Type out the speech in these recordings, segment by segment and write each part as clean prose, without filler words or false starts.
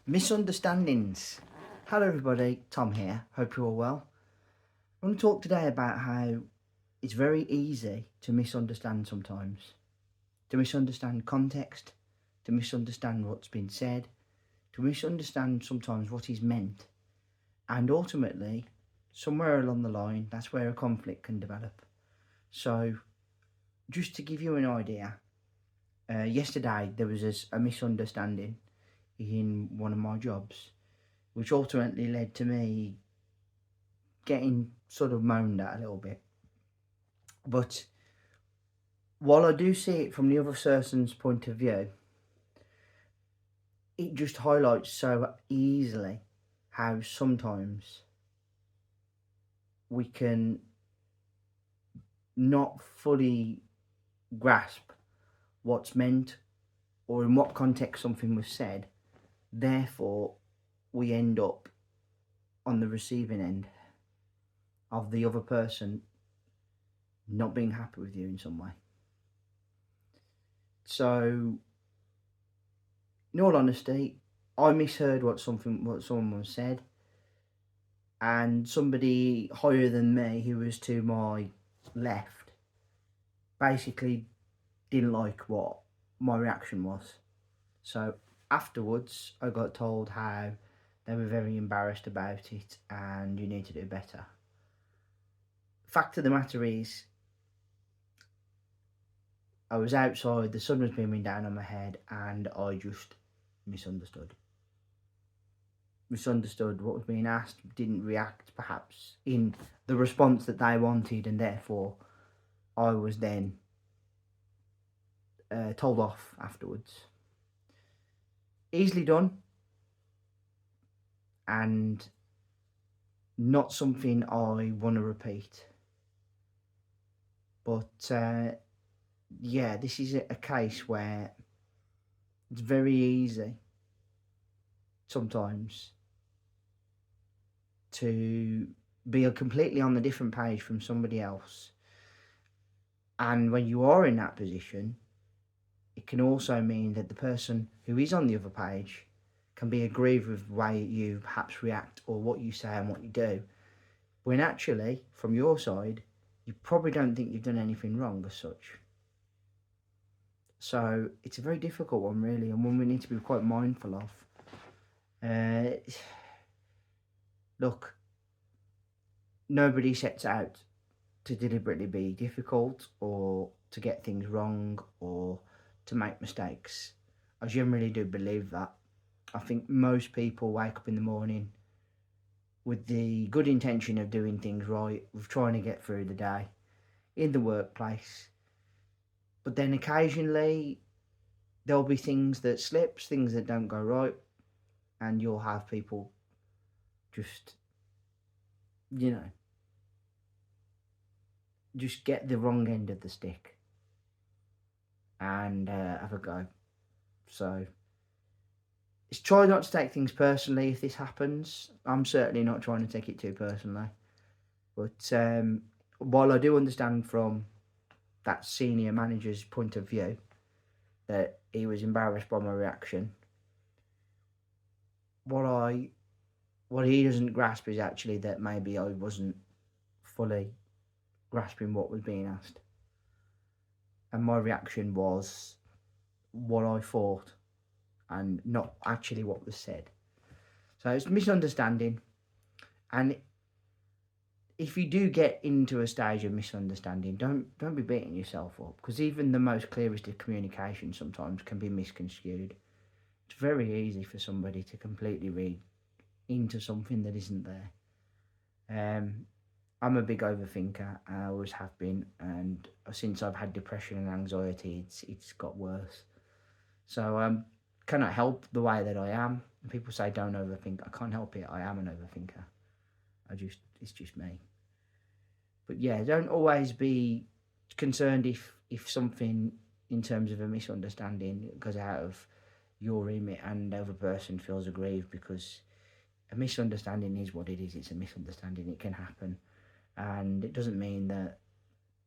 Misunderstandings. Hello everybody, Tom here. Hope you're all well. I want to talk today about how it's very easy to misunderstand sometimes. To misunderstand context, to misunderstand what's been said, to misunderstand sometimes what is meant. And ultimately, somewhere along the line, that's where a conflict can develop. So, just to give you an idea, yesterday there was a misunderstanding in one of my jobs, which ultimately led to me getting sort of moaned at a little bit. But while I do see it from the other person's point of view, it just highlights so easily how sometimes we can not fully grasp what's meant or in what context something was said. Therefore, we end up on the receiving end of the other person not being happy with you in some way. So, in all honesty, I misheard what someone said, and somebody higher than me who was to my left basically didn't like what my reaction was. So afterwards, I got told how they were very embarrassed about it and you need to do better. Fact of the matter is, I was outside, the sun was beaming down on my head, and I just misunderstood what was being asked, didn't react perhaps in the response that they wanted, and therefore I was then told off afterwards. Easily done, and not something I want to repeat. But yeah, this is a case where it's very easy sometimes to be completely on the different page from somebody else. And when you are in that position, it can also mean that the person who is on the other page can be aggrieved with the way you perhaps react or what you say and what you do, when actually, from your side, you probably don't think you've done anything wrong as such. So it's a very difficult one, really, and one we need to be quite mindful of. Look, nobody sets out to deliberately be difficult or to get things wrong or to make mistakes. I generally do believe that. I think most people wake up in the morning with the good intention of doing things right, of trying to get through the day in the workplace. But then occasionally there'll be things that slips, things that don't go right, and you'll have people just, just get the wrong end of the stick and have a go. So it's try not to take things personally if this happens. I'm certainly not trying to take it too personally. But while I do understand from that senior manager's point of view that he was embarrassed by my reaction, what he doesn't grasp is actually that maybe I wasn't fully grasping what was being asked. And my reaction was what I thought and not actually what was said. So it's misunderstanding. And if you do get into a stage of misunderstanding, don't be beating yourself up, because even the most clearest of communication sometimes can be misconstrued. It's very easy for somebody to completely read into something that isn't there. I'm a big overthinker. I always have been, and since I've had depression and anxiety, it's got worse. So cannot help the way that I am. People say don't overthink. I can't help it. I am an overthinker. It's just me. But yeah, don't always be concerned if something in terms of a misunderstanding goes out of your remit and the other person feels aggrieved, because a misunderstanding is what it is. It's a misunderstanding. It can happen, and it doesn't mean that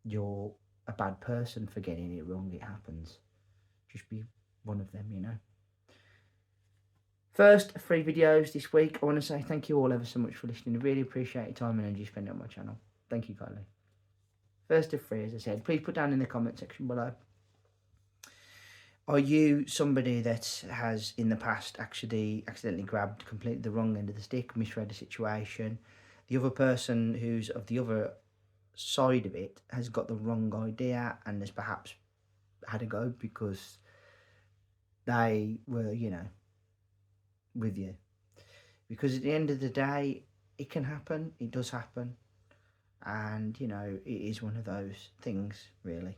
you're a bad person for getting it wrong. It happens. Just be one of them, you know. First 3 videos this week. I want to say thank you all ever so much for listening. I really appreciate your time and energy spent on my channel. Thank you kindly. First of 3, as I said, please put down in the comment section below. Are you somebody that has in the past actually accidentally grabbed completely the wrong end of the stick, misread the situation? The other person who's of the other side of it has got the wrong idea and has perhaps had a go because they were, you know, with you. Because at the end of the day, it can happen. It does happen. And, you know, it is one of those things, really.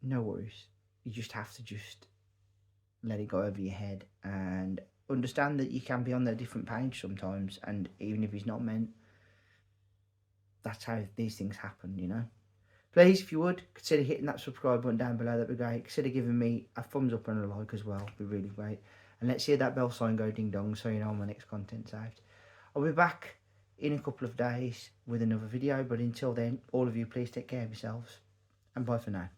No worries. You just have to just let it go over your head and understand that you can be on a different page sometimes, and even if it's not meant, that's how these things happen, you know. Please, if you would, consider hitting that subscribe button down below. That'd be great. Consider giving me a thumbs up and a like as well. It'd be really great. And let's hear that bell sign go ding dong so you know when my next content's out. I'll be back in a couple of days with another video, but until then, all of you, please take care of yourselves, and bye for now.